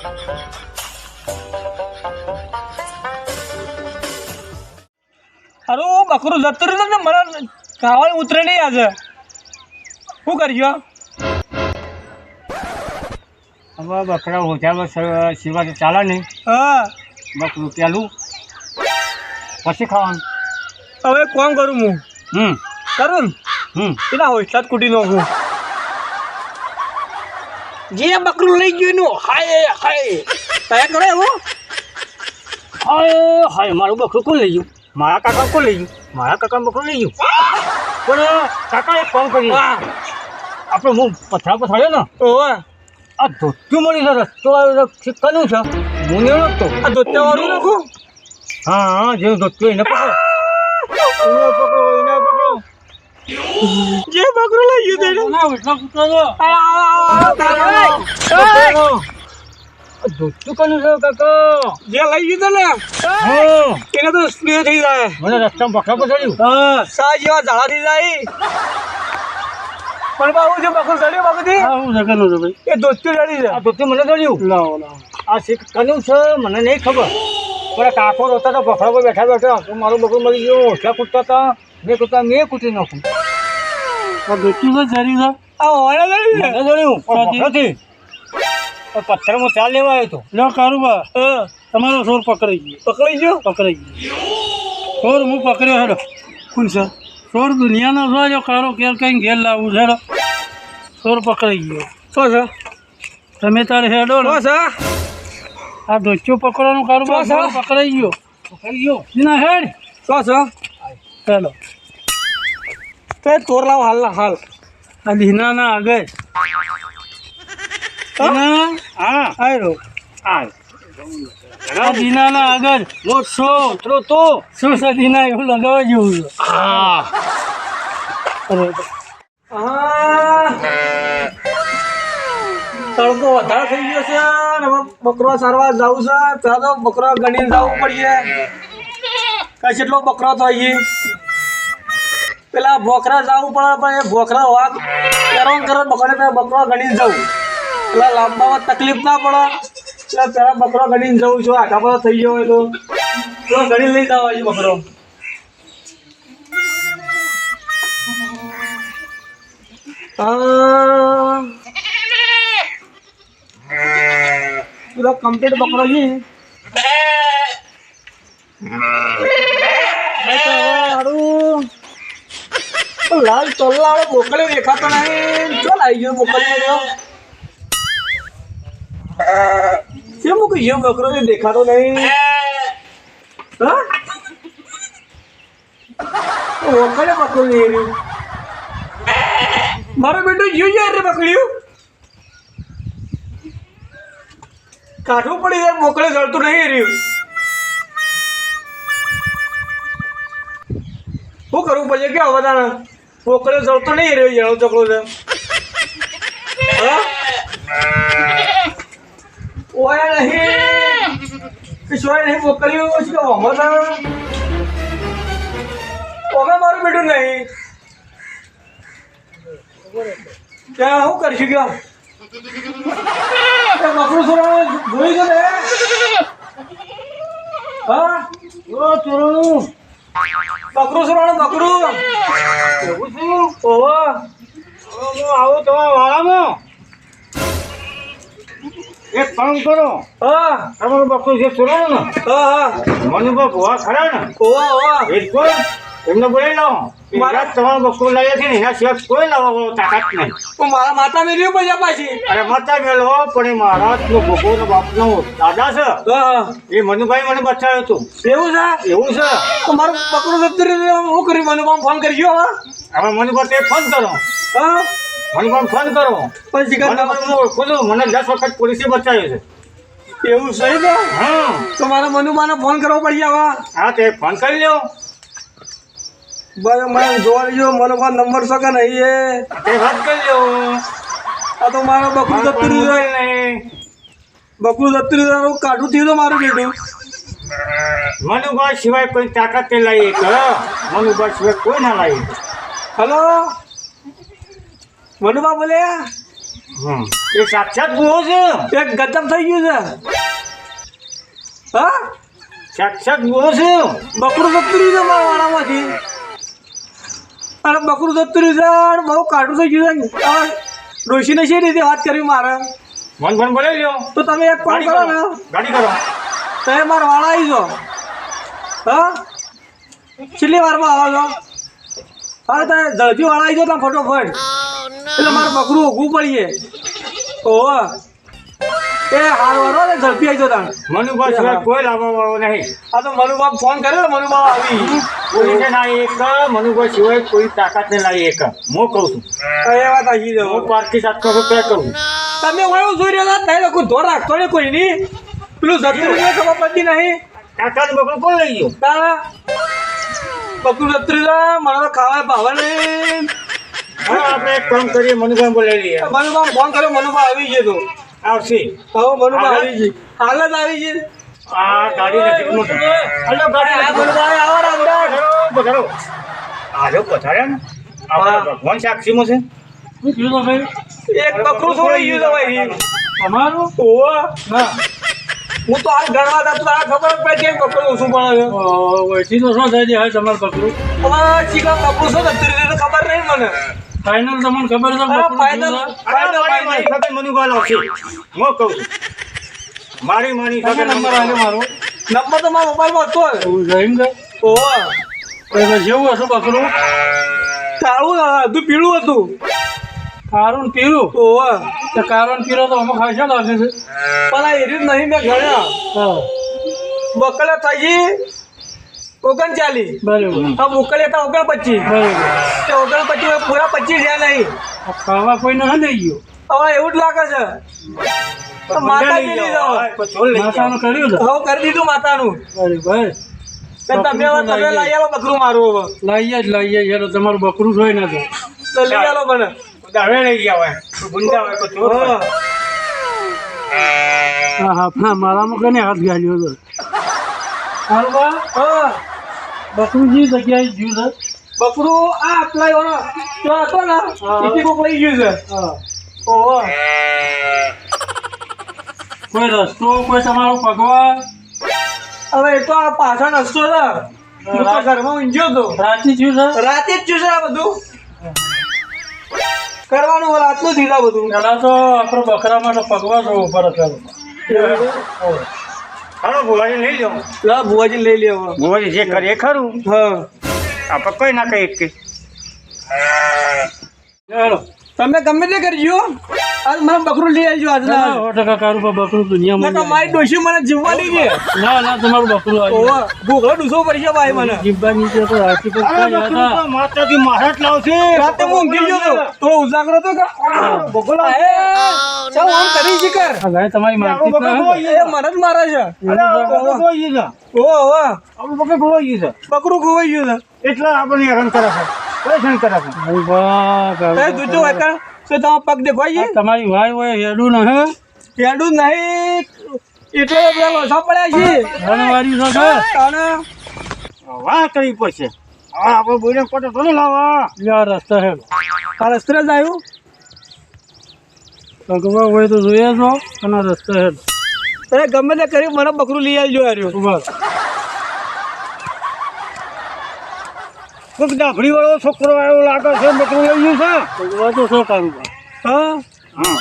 અરે બકરું જતું રહ્યું ને મને ખાવાનું ઉતરે નહીં આજે શું કરજો હવે બકરા ઓછા સિવાય ચાલે નહીં. હા બકરું પેલું પછી ખાવાનું. હવે કોણ કરું હું કરું ને પેલા હોસ્ટેલ કૂટી નાખું જે બકરું લઈ ગયું એનું હાય હાય તયા કરો એવું. હાય હાય મારું બકરું કોણ લઈ ગયું? મારા કાકા કોણ લઈ ગયું? મારા કાકા બકરું લઈ ગયું. પણ કાકા એક કામ કરીએ, આપણે હું પથરાયો ને ઓવે આ ધોત્યું મળી છે રસ્તો શીખવાનું છે હું નહીં ઓળખતો. આ ધોત્યાવાળું નાખું. હા હા જેવું ધોત્યું એને પકડો એને પકડો. જે બકરું લઈ ગયું તેને ધોત્યું કનું છે કાકા? જે લઈ ગયું તને હા એને તો સ્પ્રે થઈ જાય. મને રસ્તામાં પકડા પછાડ્યું. હા સા જેવા ઝાડા થઈ જાય. પણ બાબુ જે બકરું ચડ્યું બાબુજી હા હું જગનું છું ભાઈ. એ ધોત્યું ચડી છે. આ ધોત્યું મને ચડ્યું. લાવો લાવો આ શીખ કનું છે મને નહીં ખબર. પણ કાકો રોતા હતા પકડા પર બેઠા બેઠા તો મારું બકરું મળી ગયું. ઓછા કૂદતા હતા મેં કૂદતા મેં કૂદી નાખું. આ ધોત્યું તો ચડ્યું છે. આ ઓળે ચડ્યું છે. મને ચડ્યું પણ નથી. પથ્થરમાં ચાલ લેવા આવ્યો હતો. લો કારુબા તમારો સોર પકડાઈ ગયો. પકડાઈ ગયો? પકડાઈ ગયો. સોર હું પકડ્યો હેડો. કોણ છે સોર? દુનિયાનો છો જો કારો ઘેર કંઈ ઘેર લાવવું છે હેડો. સોર પકડાઈ ગયો. શું છે? તમે તારે હેડો ને છે આ ધોચ્યો પકડવાનું કારુબા સોર પકડાઈ ગયો. પકડી ગયો ના હેડ શું છે? હેલો તે ચોર લાવ હાલ હાલ આ લીનાના આગળ હા આયરો હા આ દીનાના આગળ મોટો તો શું છે દીના એવું લગાવવા જેવું છે. હા તડકો વધારે થઈ ગયો છે ને હવે બકરો સારવા જવું છે. ત્યાં તો બકરો ગણીને જવું પડશે. કઈ કેટલો બકરો તો અહીં પેલા ભોખરા જવું પડે પણ એ ભોખરા વાઘ કરવાનું કરે બકરો ગણીને જવું પેલા લાંબામાં તકલીફ ના પડે એટલે પેલા બકરો ગણીને જવું છું. આખા પર થઈ ગયો હોય તો ગણી લઈ જવા છે બકરો. પેલો કમ્પ્લીટ બકરો છે. લાલ ચોલ્લા વાળો બોકડે દેખાતો નહીં. ચાલ આવી ગયો બોકડે કેમ મૂકી ગયો બકરો દેખાતો નહીં. હા બોકડે બકરો નહીં રહ્યું. મારો બેટો જીવ યાર પકડ્યું કાઠું પડી જાય. બોકડે જળતું નહીં રહ્યું. શું કરવું પડશે કે હવે તારે બોકડે જળતો નહીં રહ્યો યાર ચકડો છે. ઓય નહીં કે સોય નહીં બોકડ્યું છે કે અમે મારું બેટું નહીં ત્યાં શું કરીશું કે બકરું સોરાનું જોઈ છે ને. હા ચોરાનું બકરું સોરાનું બકરું એવું છું. ઓવા આવો તમારા વાળામાં એક કામ કરો. હા તમારું બકરું જે ચોરાનું ને હા હા મને ભૂવા ખરા ને ઓવા ઓવા બિલકુલ એમને બોલાવી લાવો. મારા તમારું બકરું લાવ્યા છે ને એના સિવાય કોઈ લાવવા તાકાત નહીં. તો મારા માતા મેળવી પૈસા પાછી. અરે માતા મેળવો પણ એ મહારાજનો ભોગવનો બાપનો દાદા છે. હા એ મનુભાઈ મને બચાવ્યો હતું. એવું છે? એવું છે. તો મારું બકરું જતું રહ્યું. હું કરી મનુભાઈ ફોન કરજો. હવે મનુભાઈ ફોન કરો. હા મનુભાઈ ફોન કરો. પણ શિકાર મનુભાઈ હું ઓળખું છું. મને 10 વખત પોલીસે બચાવ્યો છે. એવું સહી ને? હા તો મારા મનુભાઈને ફોન કરવો પડશે હવે. હા તે ફોન કરી લ્યો. બસ મને જોવા લેજો મનુભાઈ નંબર છે કે નહીં એ. તે વાત કરી લ્યો. આ તો મારા બકરું જતું રહ્યું. નહીં બકરું જતું રહ્યું કાઢું થયું તો મારું બેટું. મનુભાઈ સિવાય કોઈ તાકાત તે લાવી મનુભાઈ સિવાય કોઈ ના લાવી. હલો મનુભા બોલે. એ સાક્ષાત ભૂવો છે. એક ગજબ થઈ ગયું છે. હા સાક્ષાત ભૂવો છે. બકરું જતું રહ્યું છે મારા વાળામાંથી. અને બકરું જતું રહ્યું છે અને બહુ કાઢું થઈ ગયું છે. હવે ડોશીને શી રીતે વાત કરી મારે? મન બોલાવી લ્યો. તો તમે એક કામ કરો ને, ગાડી કરો. તમે મારા વાળા આવી જાઓ. હા કેટલી વારમાં આવો છો? હા તમે ઝડપી વાળા આવી જાઓ તમે ફટોફટ. એટલે મારે બકરું ઊભું પડીએ. ઓહો એ હાર વાળો ને ઝડપી આવી જાઓ તમે. મનુભા સિવાય કોઈ લાવવા વાળો નહીં. આ તો મનુબાપ ફોન કર્યો ને મનુબાપ આવી. પોલીસે ના એક મનુભા સિવાય કોઈ તાકાત ને લાવી એક. હું કહું છું. એ વાત આવી જાઓ. હું પાર્ટી 700 રૂપિયા કરું. તમે વયું જોઈ રહ્યા હતા નહીં કોઈ ધોર રાખતો ને કોઈ નહીં. પેલું જતું ખબર પડતી નહીં. કાકાનું બકરું કોણ લઈ ગયું? તારા બકરું જતું મને તો ખાવા ભાવે નહીં. હા આપણે એક કામ કરીએ મનુભા બોલાવી લઈએ. મનુબાપ ફોન કર્યો મનુબાપ આવી ગયો તો. આવશે. હવે મનુબાપ આવી ગઈ. હાલ જ આવી ગઈ. આ ગાડી નથી મોટી. હલો ગાડી નથી. મનુબાપ આવો ને અંદર. પધારો. આજો પધાર્યા ને. આપણા ભગવાન સાક્ષીમાં છે. શું થયું તો ભાઈ? એક બકરું છોડી ગયું તો ભાઈ. અમારું? ઓહો હા હું તો હાલ ગણવા હતા તો આ ખબર પડે કે બકરું ઓછું પડે છે. વૈથી તો શું થાય છે હવે તમારું બકરું? હવે ચીકા બકરું શું જતું રહ્યું તો ખબર નહીં મને. ફાઇનલ તમને ખબર છે હા, final. મારી સાથે મનુભા લાવશે. હું કહું છું. મારી માની સાથે નંબર આવ્યો મારો. નંબર તો મારા મોબાઈલમાં હતો જ. એવું જઈમ કે ઓહો જેવું હશું બકરું કાળું હતું પીળું હતું. કારું પીરું ઓહો તો કારું પીરો તો અમુક ખાઈ લાગે છે. પણ આ એરી જ નહીં મેં ગણ્યા. હા બકલે થઈ ગઈ 39. બરાબર આ મોકલે હતા 29. બરાબર. તે 29 પૂરા 25 રહ્યા નહીં. આ ખાવા કોઈ ના લઈ ગયો. હવે એવું જ લાગે છે. તો માતા લઈ જાઓ. માતાનું કર્યું છે. હવે કરી દીધું માતાનું. બરાબર તો તમે લઈ આવો બકરું મારું હવે. લઈએ યાર તમારું બકરું જોઈ ના તો તો લઈ આવો મને. હવે લઈ ગયા હોય ગુંજા હોય તો ચોર હોય. હા હા મારામાં કને હાથ ગાલ્યો હતો હાલ બા હા બકરું જે જગ્યાએ જ્યું છે બકરું આ અપ્લાય વાળો તો હતો ને એથી કોક લઈ ગયું છે. હા ઓહો કોઈ રસ્તો કોઈ તમારો ભગવાન હવે એ તો આ પાછળ હસતો છે. હું તો ઘરમાં ઊંઘ્યો હતો. રાતે જ્યું છે રાતે જ જોશે આ બધું કરવાનું બોલ આટલું દીધા બધું. પેલા તો આપણો બકરા માટે પગવા જવો ઉપર ચાલો હાલો ભુવાજી લઈ જાઓ. લા ભુવાજી લઈ લે હવે. ભુવાજી જે કરીએ ખરું હા આપણે કોઈ ના કહીએ કે ચાલો તમે ગમે તે કરજો આજ મને બકરું લઈ આવજો આજના. 100% કારું પર બકરું દુનિયામાં નકર મારી ડોશી મને જીવવાની છે. ના તમારું બકરું આવ્યું ઓહો ભૂખલો ડૂસો પડશે ભાઈ મને. જીબ્બા નીચે તો રાતી પર માતાજી મહારાજ લાવશે રાતે હું ઊંઘી ગયો હતો. થોડો ઉજાગરો હતો કે બગોલા હે ચાલ આમ કરી શીકર. હવે તમારી મારતી એ મને જ મારે છે. ઓહો આપણું ગોવાઈ ગયું છે બકરું ખોવાઈ ગયું છે. એટલે આપણને હેરાન કરે છે પરેશાન કરે છે એ દૂધો હોય કાં તો તમારા પગ દેખાય છે. તમારી વાય હોય હેડું ન હે પેડું નહીં એટલે પેલા લોસા પડ્યા છે. ધનવારી છો કે તાણે વાહ કરી પડશે હવે આપણે બોલે કોટે તો નહીં લાવવા યાર રસ્તા હે આ રસ્તે જ આવ્યું. ભગવા હોય તો જોઈએ છો અને રસ્તા હે અરે ગમે તે કરી મને બકરું લઈ આવજો હાર્યો. ઉભા કોઈક ડાભડી વાળો છોકરો આવ્યો લાગે છે બકરું લઈ ગયું છે ભગવા તો શું કરું હા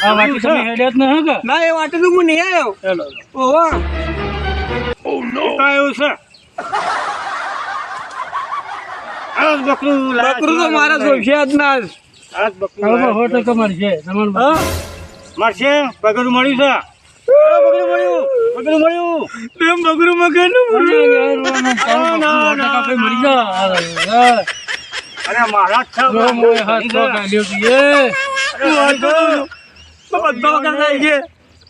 આ વાટી તમે હેડ્યા જ નહીં કે ના એ વાટે તો હું નહીં આવ્યો. ચાલો ઓહો કાંઈ એવું છે આ બકરું બકરું તો મારા જોશે જ ના. આ બકરું હોટલ તમારી છે તમારું હા મારશે પગલું મળ્યું છે પગલું મળ્યું એમ બકરું મગનું મરી ગયા અરે મહારાજ બધા વગર જાય છે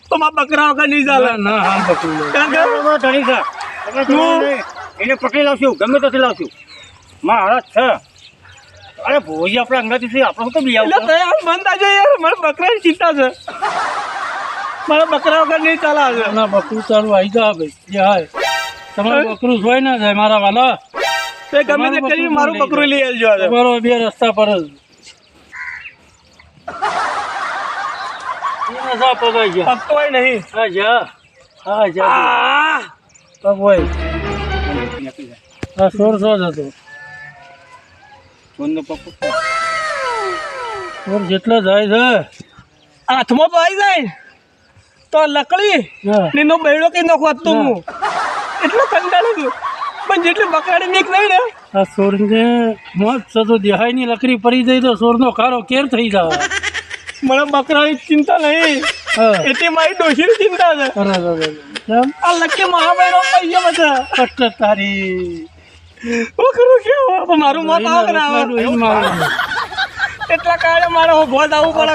તો મારા બકરા વગર નહીં ચાલે. ના હાલ પકડું ધણી છે એને પકડી લાવશું ગમે ત્યાંથી લાવશું મહારાજ છે અરે ભોજી આપણે અંગાથી છે આપણે તો બી એટલે તે હાલ બંધ થાજો યાર મને બકરાની ચિંતા છે. મારા બકરા વગર નહીં ચાલે આજે. ના બકરું ચાલુ આવી જા ભાઈ જે હાય તમારું બકરું જોઈ ના જાય મારા વાલા તે ગમે તે કરી મારું બકરું લઈ આવજો આજે. તમારો બે રસ્તા પર જ જા પગાઈ જા પગ તો હોય નહીં. હા જા હા જા આ પગ હોય હા સોર સો જતો સોર જેટલો જાય છે હાથમાં તો આવી જાય તો લકડી હા નીનો બૈડો કઈ નાખો તો હું એટલો કંટાળું છું પણ જેટલી બકરાડી નીક નહીં ને આ સોરને મોત થતો દેહાયની લકડી પડી જાય તો સોરનો ખારો કેર થઈ જાય મને બકરાની ચિંતા નહીં હા એટલી મારી ડોશીની ચિંતા છે. કેમ આ લકી મારા બૈડો પૈયા બધા કષ્ટ તારી હું કરું કેવું મારું મોત આવે કે ના આવે એટલા કારણે મારે ઉભો થવું પડે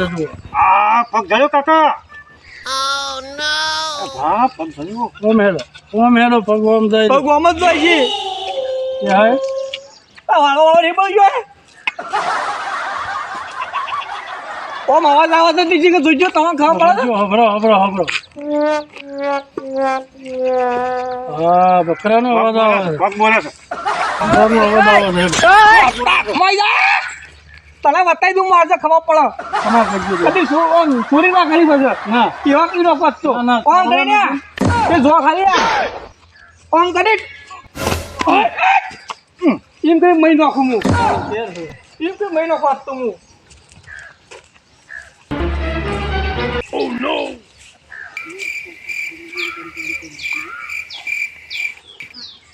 છે. આ પગ ગયો કાકા હા પગ ગયો ઓમ હેલો પગ ઓમ જાય પગ આમ જ જાય છે. હાય આ વાળો વાળો નહીં બોલ્યો હે ઓમ અવાજ આવે છે તીજી કે જોઈજો તમે ખબર પડે છે? હબરો હા બકરાનો અવાજ આવે પગ બોલે છે બકરાનો અવાજ આવે છે તને બતાવી દઉં મારે ખબર પડે તમાર કરજો કદી ચોરી ના કરી પછી ના કેવા કીધો પત્તો ના, ઓમ કરીને તે જો ખાલી ઓમ કરી એમ કઈ મહી નાખું હું એમ કઈ મહી નાખું આજ તો હું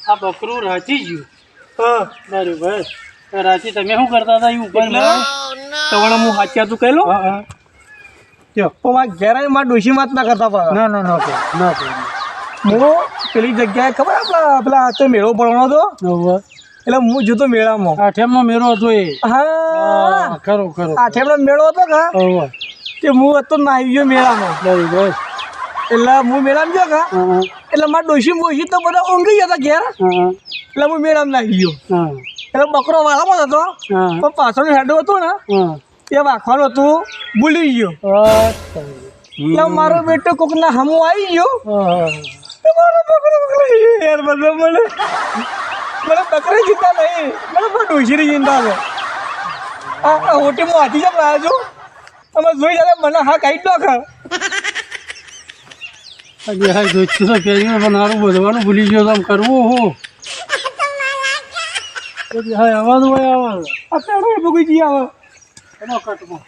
આ બકરું રાચી ગયું હા બરોબર તો રાચી તમે શું કરતા હતા એ ઉપર તવણે હું હાચ્યા તું કહી લો હા હા તો મારા ઘેરાય મારા ડોશી વાત ના કરતા પાછા ના ના ના ના હું પેલી જગ્યાએ ખબર આપણા પેલા હાથે મેળો પડવાનો હતો એટલે હું જોતો મેળામાં આઠેમનો મેરો હતો એ હા ખરો ખરો આઠેમનો મેળો હતો કા હોવે તે હું હતો ના આવી ગયો મેળામાં બરોબર એટલે હું મેળામાં ગયો કા હા એટલે મારા ડોશી મોશી તો બધા ઊંઘી ગયા હતા ઘેર હા એટલે હું મેળામાં નાખી ગયો હા એટલે બકરો વાળામાં હતો હા પણ પાછળ હેડો હતો ને હા એ વાંખવાનું હતું ભૂલી ગયો એટલે મારો બેટો કોકના હમું આવી ગયો તો મારો બકરો યાર બધા મને બકરી ચિંતા નહીં મને પણ ડોશીની ચિંતા છે આ હોટીમાં હાથી જેમ લાવ્યો છું તમે જોઈ જાય મને હા કાઢી નાખે આજે હા જોઈતું તો પહેરીને પણ સારું બધવાનું ભૂલી ગયો તો આમ કરવું હું હા અવાજ હોય અવાજ અત્યારે ભૂગી જઈ આવે કટમાં